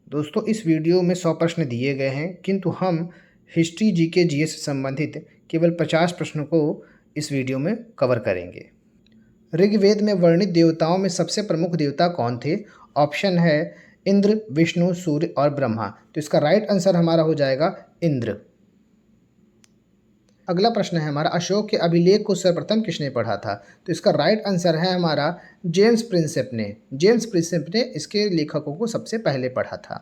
दोस्तों इस वीडियो में 100 प्रश्न दिए गए हैं, किंतु हम हिस्ट्री जीके जीएस से संबंधित केवल 50 प्रश्नों को इस वीडियो में कवर करेंगे। ऋग्वेद में वर्णित देवताओं में सबसे प्रमुख देवता कौन थे? ऑप्शन है इंद्र, विष्णु, सूर्य और ब्रह्मा। तो इसका राइट आंसर हमारा हो जाएगा इंद्र। अगला प्रश्न है हमारा, अशोक के अभिलेख को सर्वप्रथम किसने पढ़ा था? तो इसका राइट आंसर है हमारा जेम्स प्रिंसेप ने। जेम्स प्रिंसेप ने इसके लेखकों को सबसे पहले पढ़ा था।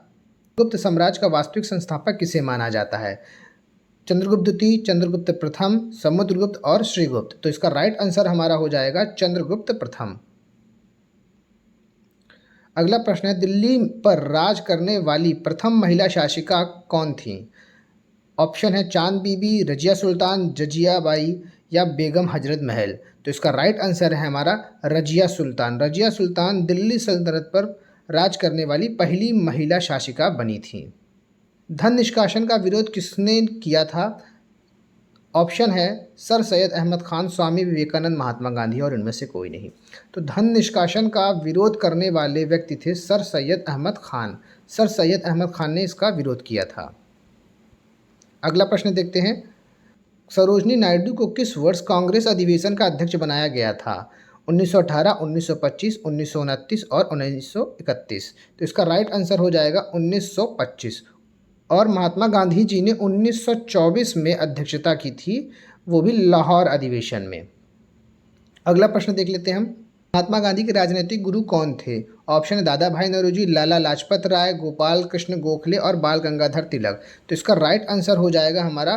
गुप्त साम्राज्य का वास्तविक संस्थापक किसे माना जाता है? चंद्रगुप्त द्वितीय, चंद्रगुप्त प्रथम, समुद्रगुप्त और श्रीगुप्त। तो इसका राइट आंसर हमारा हो जाएगा चंद्रगुप्त प्रथम। अगला प्रश्न है, दिल्ली पर राज करने वाली प्रथम महिला शासिका कौन थी? ऑप्शन है चांद बीबी, रजिया सुल्तान, जजिया बाई या बेगम हजरत महल। तो इसका राइट आंसर है हमारा रजिया सुल्तान। रजिया सुल्तान दिल्ली सल्तनत पर राज करने वाली पहली महिला शासिका बनी थी। धन निष्कासन का विरोध किसने किया था? ऑप्शन है सर सैयद अहमद खान, स्वामी विवेकानंद, महात्मा गांधी और इनमें से कोई नहीं। तो धन निष्कासन का विरोध करने वाले व्यक्ति थे सर सैयद अहमद खान। सर सैयद अहमद खान ने इसका विरोध किया था। अगला प्रश्न देखते हैं, सरोजनी नायडू को किस वर्ष कांग्रेस अधिवेशन का अध्यक्ष बनाया गया था? 1918, 1925, 1929 और 1931। तो इसका राइट आंसर हो जाएगा 1925। और महात्मा गांधी जी ने 1924 में अध्यक्षता की थी, वो भी लाहौर अधिवेशन में। अगला प्रश्न देख लेते हैं हम, महात्मा गांधी के राजनीतिक गुरु कौन थे? ऑप्शन है दादा भाई नौरोजी, लाला लाजपत राय, गोपाल कृष्ण गोखले और बाल गंगाधर तिलक। तो इसका राइट आंसर हो जाएगा हमारा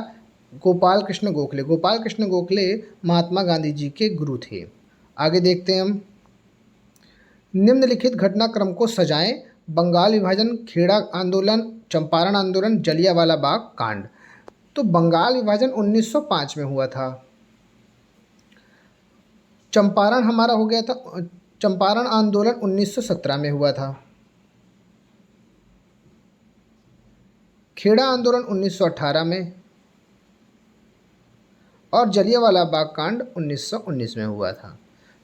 गोपाल कृष्ण गोखले। गोपाल कृष्ण गोखले महात्मा गांधी जी के गुरु थे। आगे देखते हैं हम, निम्नलिखित घटनाक्रम को सजाएं। बंगाल विभाजन, खेड़ा आंदोलन, चंपारण आंदोलन, जलियांवाला बाग कांड। तो बंगाल विभाजन 1905 में हुआ था। चंपारण हमारा हो गया था, चंपारण आंदोलन 1917 में हुआ था। खेड़ा आंदोलन 1918 में और जलियांवाला बाग कांड 1919 में हुआ था।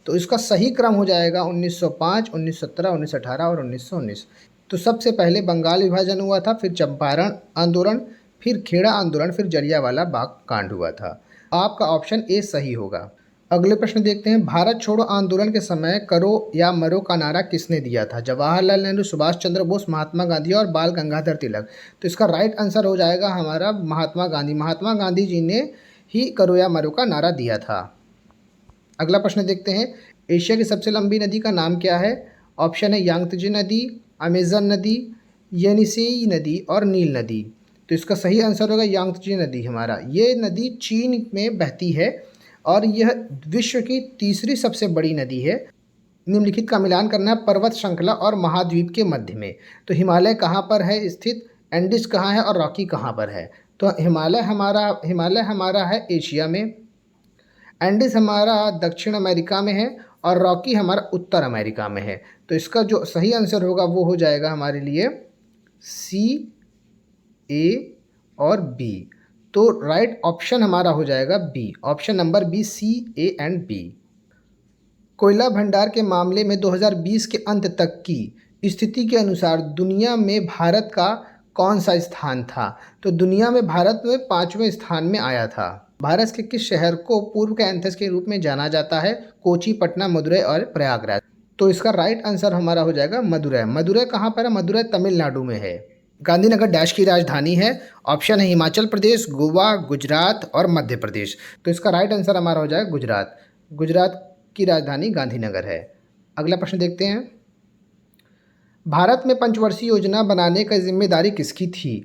तो इसका सही क्रम हो जाएगा 1905, 1917, 1918 और 1919। तो सबसे पहले बंगाल विभाजन हुआ था, फिर चंपारण आंदोलन, फिर खेड़ा आंदोलन, फिर जलियांवाला बाग कांड हुआ था। आपका ऑप्शन ए सही होगा। अगले प्रश्न देखते हैं, भारत छोड़ो आंदोलन के समय करो या मरो का नारा किसने दिया था? जवाहरलाल नेहरू, सुभाष चंद्र बोस, महात्मा गांधी और बाल गंगाधर तिलक। तो इसका राइट आंसर हो जाएगा हमारा महात्मा गांधी। महात्मा गांधी जी ने ही करो या मरो का नारा दिया था। अगला प्रश्न देखते हैं, एशिया की सबसे लंबी नदी का नाम क्या है? ऑप्शन है यांगत्जे नदी, अमेजन नदी, येनिसेई नदी और नील नदी। तो इसका सही आंसर होगा यांगत्जे नदी हमारा। ये नदी चीन में बहती है और यह विश्व की तीसरी सबसे बड़ी नदी है। निम्नलिखित का मिलान करना है, पर्वत श्रृंखला और महाद्वीप के मध्य में। तो हिमालय कहाँ पर है स्थित, एंडीज कहाँ है और रॉकी कहाँ पर है? तो हिमालय हमारा है एशिया में, एंडीज हमारा दक्षिण अमेरिका में है और रॉकी हमारा उत्तर अमेरिका में है। तो इसका जो सही आंसर होगा वो हो जाएगा हमारे लिए सी, ए और बी। तो राइट ऑप्शन हमारा हो जाएगा B, option number B, C, A and B. कोयला भंडार के मामले में 2020 के अंत तक की स्थिति के अनुसार दुनिया में भारत का कौन सा स्थान था? तो दुनिया में भारत में 5वें स्थान में आया था। भारत के किस शहर को पूर्व के एथेंस के रूप में जाना जाता है? कोची, पटना, मदुरै और प्रयागराज। तो इसका राइट आंसर हमारा हो जाएगा मदुरै। मदुरै कहाँ पर है? मदुरै तमिलनाडु में है। गांधीनगर डैश की राजधानी है? ऑप्शन है हिमाचल प्रदेश, गोवा, गुजरात और मध्य प्रदेश। तो इसका राइट आंसर हमारा हो जाएगा गुजरात। गुजरात की राजधानी गांधीनगर है। अगला प्रश्न देखते हैं, भारत में पंचवर्षीय योजना बनाने की जिम्मेदारी किसकी थी?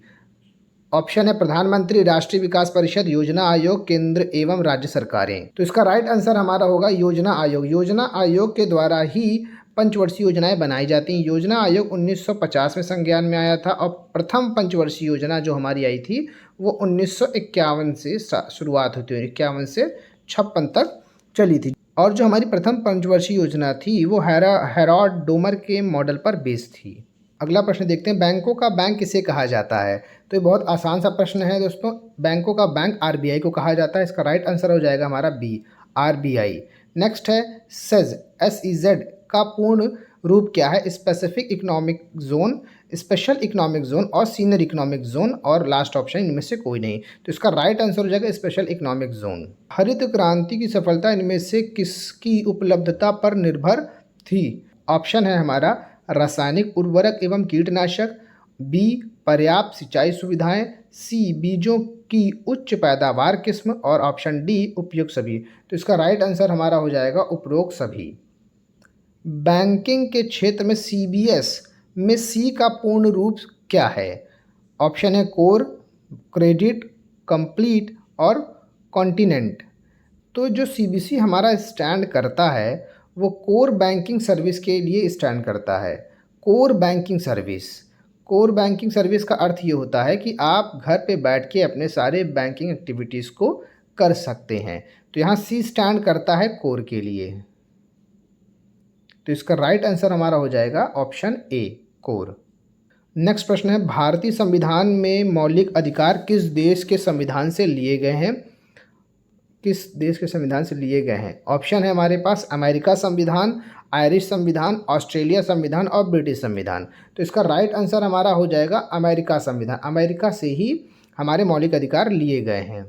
ऑप्शन है प्रधानमंत्री, राष्ट्रीय विकास परिषद, योजना आयोग, केंद्र एवं राज्य सरकारें। तो इसका राइट आंसर हमारा होगा योजना आयोग। योजना आयोग के द्वारा ही पंचवर्षीय योजनाएं बनाई जाती हैं। योजना आयोग 1950 में संज्ञान में आया था और प्रथम पंचवर्षीय योजना जो हमारी आई थी वो 1951 से शुरुआत होती है, 51 से 56 तक चली थी। और जो हमारी प्रथम पंचवर्षीय योजना थी वो हेरोड डोमर के मॉडल पर बेस्ड थी। अगला प्रश्न देखते हैं, बैंकों का बैंक किसे कहा जाता है? तो ये बहुत आसान सा प्रश्न है दोस्तों। बैंकों का बैंक आरबीआई को कहा जाता है। इसका राइट आंसर हो जाएगा हमारा बी, आरबीआई। नेक्स्ट है सेज, SEZ का पूर्ण रूप क्या है? Specific economic zone, special economic zone और सीनियर इकोनॉमिक जोन, और लास्ट ऑप्शन इनमें से कोई नहीं। तो इसका राइट आंसर हो जाएगा स्पेशल इकोनॉमिक जोन। हरित क्रांति की सफलता इनमें से किसकी उपलब्धता पर निर्भर थी? ऑप्शन है हमारा रासायनिक उर्वरक एवं कीटनाशक, बी पर्याप्त सिंचाई सुविधाएं, सी बीजों की उच्च पैदावार किस्म, और ऑप्शन डी उपयुक्त सभी। तो इसका राइट आंसर हमारा हो जाएगा उपरोक्त सभी। बैंकिंग के क्षेत्र में सीबीएस में सी का पूर्ण रूप क्या है? ऑप्शन है कोर, क्रेडिट, कंप्लीट और कॉन्टिनेंट। तो जो सीबीसी हमारा स्टैंड करता है वो कोर बैंकिंग सर्विस के लिए स्टैंड करता है। Core banking service, core banking service का अर्थ ये होता है कि आप घर पे बैठ के अपने सारे बैंकिंग एक्टिविटीज़ को कर सकते हैं। तो यहाँ सी स्टैंड करता है कोर के लिए। तो इसका राइट आंसर हमारा हो जाएगा ऑप्शन ए कोर। नेक्स्ट प्रश्न है, भारतीय संविधान में मौलिक अधिकार किस देश के संविधान से लिए गए हैं? किस देश के संविधान से लिए गए हैं? ऑप्शन है हमारे पास अमेरिका संविधान, आयरिश संविधान, ऑस्ट्रेलिया संविधान और ब्रिटिश संविधान। तो इसका राइट आंसर हमारा हो जाएगा अमेरिका संविधान। अमेरिका से ही हमारे मौलिक अधिकार लिए गए हैं।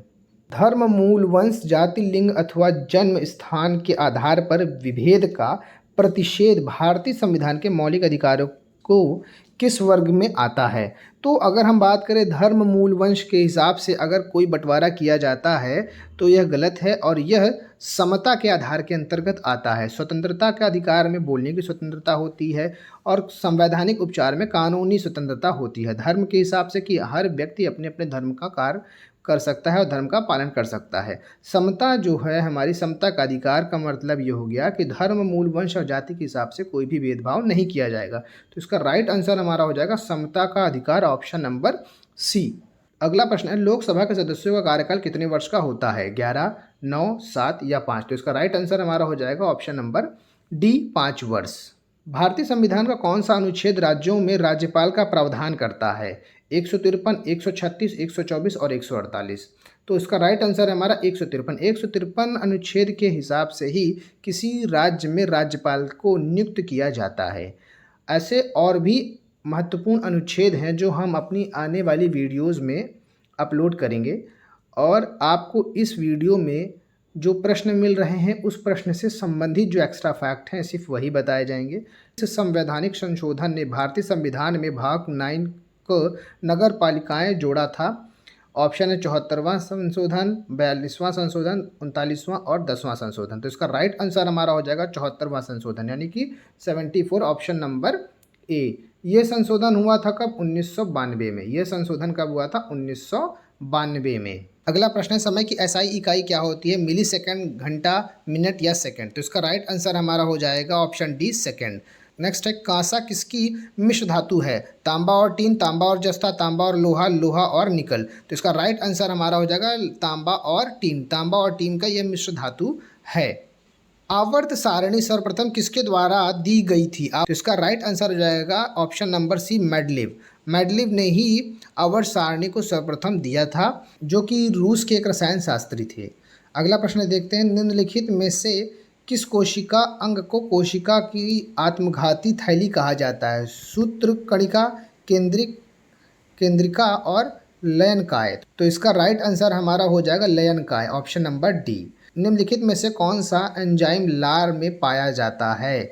धर्म, मूल, वंश, जाति, लिंग अथवा जन्म स्थान के आधार पर विभेद का प्रतिषेध भारतीय संविधान के मौलिक अधिकारों को किस वर्ग में आता है? तो अगर हम बात करें धर्म, मूल, वंश के हिसाब से अगर कोई बंटवारा किया जाता है तो यह गलत है, और यह समता के आधार के अंतर्गत आता है। स्वतंत्रता के अधिकार में बोलने की स्वतंत्रता होती है और संवैधानिक उपचार में कानूनी स्वतंत्रता होती है। धर्म के हिसाब से कि हर व्यक्ति अपने अपने धर्म का कार्य कर सकता है और धर्म का पालन कर सकता है। समता जो है हमारी, समता का अधिकार का मतलब ये हो गया कि धर्म, मूल, वंश और जाति के हिसाब से कोई भी भेदभाव नहीं किया जाएगा। तो इसका राइट आंसर हमारा हो जाएगा समता का अधिकार, ऑप्शन नंबर सी। अगला प्रश्न है, लोकसभा के सदस्यों का कार्यकाल कितने वर्ष का होता है? 11, 9, 7 या 5? तो इसका राइट आंसर हमारा हो जाएगा ऑप्शन नंबर डी 5 वर्ष। भारतीय संविधान का कौन सा अनुच्छेद राज्यों में राज्यपाल का प्रावधान करता है? 153, 136, 124 और 148। तो इसका राइट आंसर है हमारा 153। 153 अनुच्छेद के हिसाब से ही किसी राज्य में राज्यपाल को नियुक्त किया जाता है। ऐसे और भी महत्वपूर्ण अनुच्छेद हैं जो हम अपनी आने वाली वीडियोज़ में अपलोड करेंगे, और आपको इस वीडियो में जो प्रश्न मिल रहे हैं उस प्रश्न से संबंधित जो एक्स्ट्रा फैक्ट हैं सिर्फ वही बताए जाएंगे। इस संवैधानिक संशोधन ने भारतीय संविधान में भाग 9 को नगर पालिकाएँ जोड़ा था। ऑप्शन है 74वां संशोधन, 42वां संशोधन, 39वां और 10वां संशोधन। तो इसका राइट आंसर हमारा हो जाएगा 74वां संशोधन, यानी कि 74, ऑप्शन नंबर ए। ये संशोधन हुआ था कब? 1992 में। यह संशोधन कब हुआ था? 1992 में। अगला प्रश्न है, समय की एसआई इकाई क्या होती है? मिली सेकेंड, घंटा, मिनट या सेकेंड? तो इसका राइट आंसर हमारा हो जाएगा ऑप्शन डी सेकेंड। नेक्स्ट है, कांसा किसकी मिश्र धातु है? तांबा और टीन, तांबा और जस्ता, तांबा और लोहा, लोहा और निकल? तो इसका राइट आंसर हमारा हो जाएगा तांबा और टीन। तांबा और टीन का यह मिश्र धातु है। आवर्त सारणी सर्वप्रथम किसके द्वारा दी गई थी? तो इसका राइट आंसर हो जाएगा option number C Mendeleev. Mendeleev ने ही आवर्त सारणी को सर्वप्रथम दिया था, जो कि रूस के एक रसायन शास्त्री थे। अगला प्रश्न देखते हैं, निम्नलिखित में से किस कोशिका अंग को कोशिका की आत्मघाती थैली कहा जाता है? सूत्रकणिका, केंद्रिका और लयनकाय? तो इसका राइट आंसर हमारा हो जाएगा लयनकाय, ऑप्शन नंबर डी। निम्नलिखित में से कौन सा एंजाइम लार में पाया जाता है?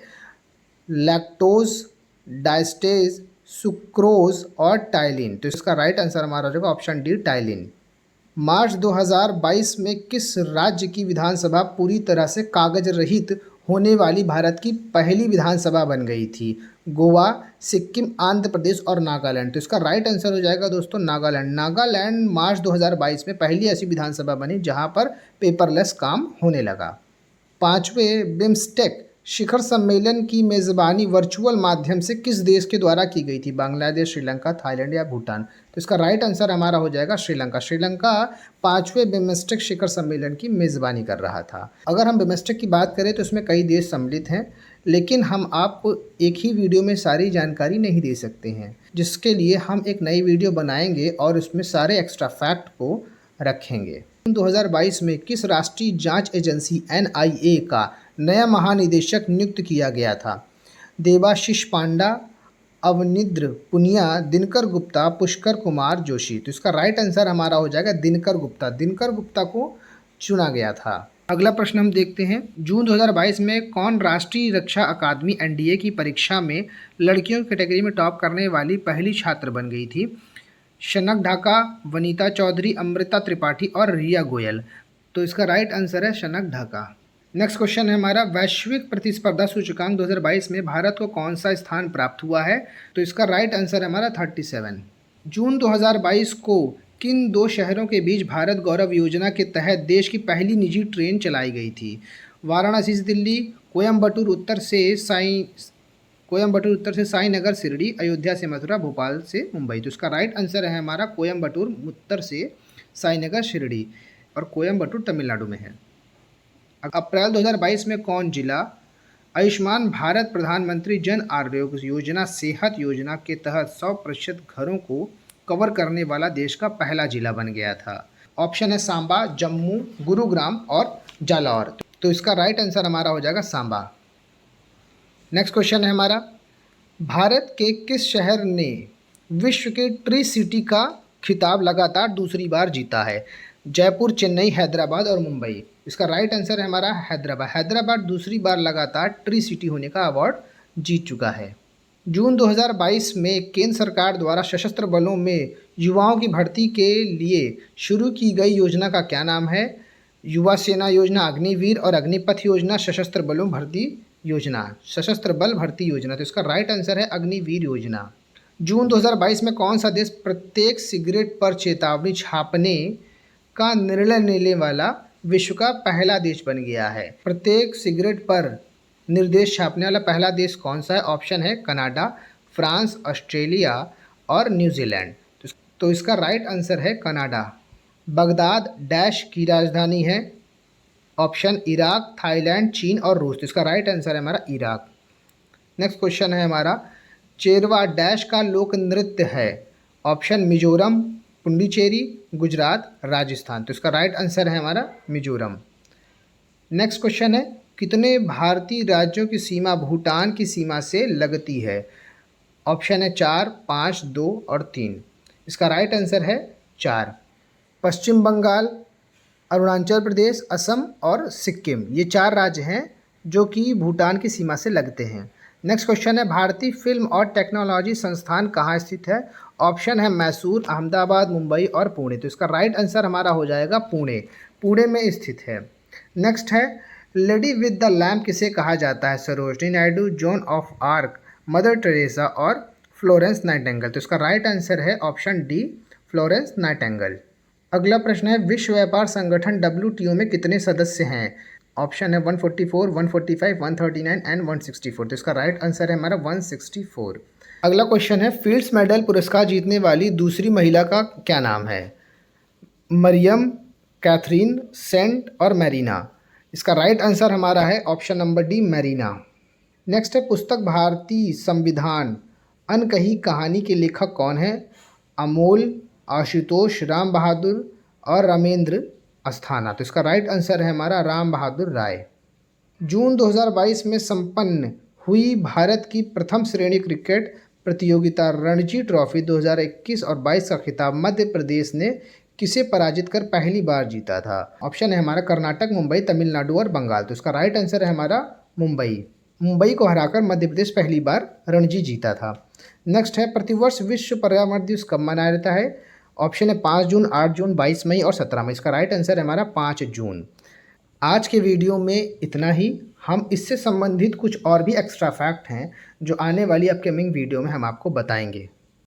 लैक्टोज, डायस्टेज, सुक्रोज और टाइलिन? तो इसका राइट आंसर हमारा हो जाएगा ऑप्शन डी टाइलिन। मार्च 2022 में किस राज्य की विधानसभा पूरी तरह से कागज रहित होने वाली भारत की पहली विधानसभा बन गई थी? गोवा, सिक्किम, आंध्र प्रदेश और नागालैंड? तो इसका राइट आंसर हो जाएगा दोस्तों नागालैंड। नागालैंड मार्च 2022 में पहली ऐसी विधानसभा बनी जहां पर पेपरलेस काम होने लगा। 5वें बिम्स्टेक शिखर सम्मेलन की मेज़बानी वर्चुअल माध्यम से किस देश के द्वारा की गई थी? बांग्लादेश, श्रीलंका, थाईलैंड या भूटान? तो इसका राइट आंसर हमारा हो जाएगा श्रीलंका। श्रीलंका 5वें बिम्स्टेक शिखर सम्मेलन की मेज़बानी कर रहा था। अगर हम बिम्स्टेक की बात करें तो इसमें कई देश सम्मिलित हैं, लेकिन हम आपको एक ही वीडियो में सारी जानकारी नहीं दे सकते हैं, जिसके लिए हम एक नई वीडियो बनाएंगे और उसमें सारे एक्स्ट्रा फैक्ट को रखेंगे। 2022 में किस राष्ट्रीय जांच एजेंसी NIA का नया महानिदेशक नियुक्त किया गया था? देवाशीष पांडा, अवनिद्र पुनिया, दिनकर गुप्ता, पुष्कर कुमार जोशी। तो इसका राइट आंसर हमारा हो जाएगा दिनकर गुप्ता। दिनकर गुप्ता को चुना गया था। अगला प्रश्न हम देखते हैं, जून 2022 में कौन राष्ट्रीय रक्षा अकादमी एनडीए की परीक्षा में लड़कियों की कैटेगरी में टॉप करने वाली पहली छात्र बन गई थी? शनक ढाका, वनीता चौधरी, अमृता त्रिपाठी और रिया गोयल। तो इसका राइट आंसर है शनक ढाका। नेक्स्ट क्वेश्चन है हमारा, वैश्विक प्रतिस्पर्धा सूचकांक 2022 में भारत को कौन सा स्थान प्राप्त हुआ है? तो इसका राइट आंसर है हमारा 37। जून 2022 को किन दो शहरों के बीच भारत गौरव योजना के तहत देश की पहली निजी ट्रेन चलाई गई थी? वाराणसी से दिल्ली, कोयम्बटूर उत्तर से साईनगर शिरडी, अयोध्या से मथुरा, भोपाल से मुंबई। तो इसका राइट आंसर है हमारा कोयम्बटूर उत्तर से साईनगर शिरडी, और कोयम्बटूर तमिलनाडु में है। अप्रैल 2022 में कौन जिला आयुष्मान भारत प्रधानमंत्री जन आरोग्य योजना सेहत योजना के तहत 100% घरों को कवर करने वाला देश का पहला जिला बन गया था? ऑप्शन है सांबा, जम्मू, गुरुग्राम और जालौर। तो इसका राइट आंसर हमारा हो जाएगा सांबा। नेक्स्ट क्वेश्चन है हमारा, भारत के किस शहर ने विश्व के ट्री सिटी का खिताब लगातार दूसरी बार जीता है? जयपुर, चेन्नई, हैदराबाद और मुंबई। इसका राइट आंसर है हमारा हैदराबाद। हैदराबाद दूसरी बार लगातार ट्री सिटी होने का अवार्ड जीत चुका है। जून 2022 में केंद्र सरकार द्वारा सशस्त्र बलों में युवाओं की भर्ती के लिए शुरू की गई योजना का क्या नाम है? युवा सेना योजना, अग्निवीर और अग्निपथ योजना, सशस्त्र बलों भर्ती योजना, सशस्त्र बल भर्ती योजना। तो इसका राइट आंसर है अग्निवीर योजना। जून 2022 में कौन सा देश प्रत्येक सिगरेट पर चेतावनी छापने का निर्णय लेने वाला विश्व का पहला देश बन गया है? प्रत्येक सिगरेट पर निर्देश छापने वाला पहला देश कौन सा है? ऑप्शन है कनाडा, फ्रांस, ऑस्ट्रेलिया और न्यूजीलैंड। तो इसका राइट आंसर है कनाडा। बगदाद डैश की राजधानी है? ऑप्शन इराक, थाईलैंड, चीन और रूस। तो इसका राइट आंसर है हमारा इराक। नेक्स्ट क्वेश्चन है हमारा, चेरवा डैश का लोक नृत्य है? ऑप्शन मिजोरम, पुडुचेरी, गुजरात, राजस्थान। तो इसका राइट आंसर है हमारा मिजोरम। नेक्स्ट क्वेश्चन है, कितने भारतीय राज्यों की सीमा भूटान की सीमा से लगती है? ऑप्शन है 4, 5, 2 और 3। इसका राइट आंसर है 4। पश्चिम बंगाल, अरुणाचल प्रदेश, असम और सिक्किम, ये 4 राज्य हैं जो कि भूटान की सीमा से लगते हैं। नेक्स्ट क्वेश्चन है, भारतीय फिल्म और टेक्नोलॉजी संस्थान कहाँ स्थित है? ऑप्शन है मैसूर, अहमदाबाद, मुंबई और पुणे। तो इसका राइट आंसर हमारा हो जाएगा पुणे। पुणे में स्थित है। नेक्स्ट है, लेडी विद द लैम्प किसे कहा जाता है? Sarojini Naidu, John of arc, mother Teresa और फ्लोरेंस नाइटिंगेल। तो इसका राइट आंसर है ऑप्शन डी, फ्लोरेंस नाइटिंगेल। अगला प्रश्न है, विश्व व्यापार संगठन WTO में कितने सदस्य हैं? ऑप्शन है 144, 145, 139 एंड 164। तो इसका राइट आंसर है हमारा 164। अगला क्वेश्चन है, फील्ड्स मेडल पुरस्कार जीतने वाली दूसरी महिला का क्या नाम है? मरियम, कैथरीन, सेंट और मैरीना। इसका राइट आंसर हमारा है ऑप्शन नंबर डी, मैरीना। नेक्स्ट है, पुस्तक भारतीय संविधान अनकही कहानी के लेखक कौन है? अमोल, आशुतोष, राम बहादुर और रामेंद्र अस्थाना। तो इसका राइट आंसर है हमारा राम बहादुर राय। जून 2022 में संपन्न हुई भारत की प्रथम श्रेणी क्रिकेट प्रतियोगिता रणजी ट्रॉफी 2021 और 22 का खिताब मध्य प्रदेश ने किसे पराजित कर पहली बार जीता था? ऑप्शन है हमारा कर्नाटक, मुंबई, तमिलनाडु और बंगाल। तो इसका राइट आंसर है हमारा मुंबई। मुंबई को हराकर मध्य प्रदेश पहली बार रणजी जीता था। नेक्स्ट है, प्रतिवर्ष विश्व पर्यावरण दिवस कब मनाया जाता है? ऑप्शन है 5 जून, 8 जून, 22 मई और 17 मई। इसका राइट आंसर है हमारा 5 जून। आज के वीडियो में इतना ही। हम इससे संबंधित कुछ और भी एक्स्ट्रा फैक्ट हैं जो आने वाली अपकमिंग वीडियो में हम आपको बताएंगे।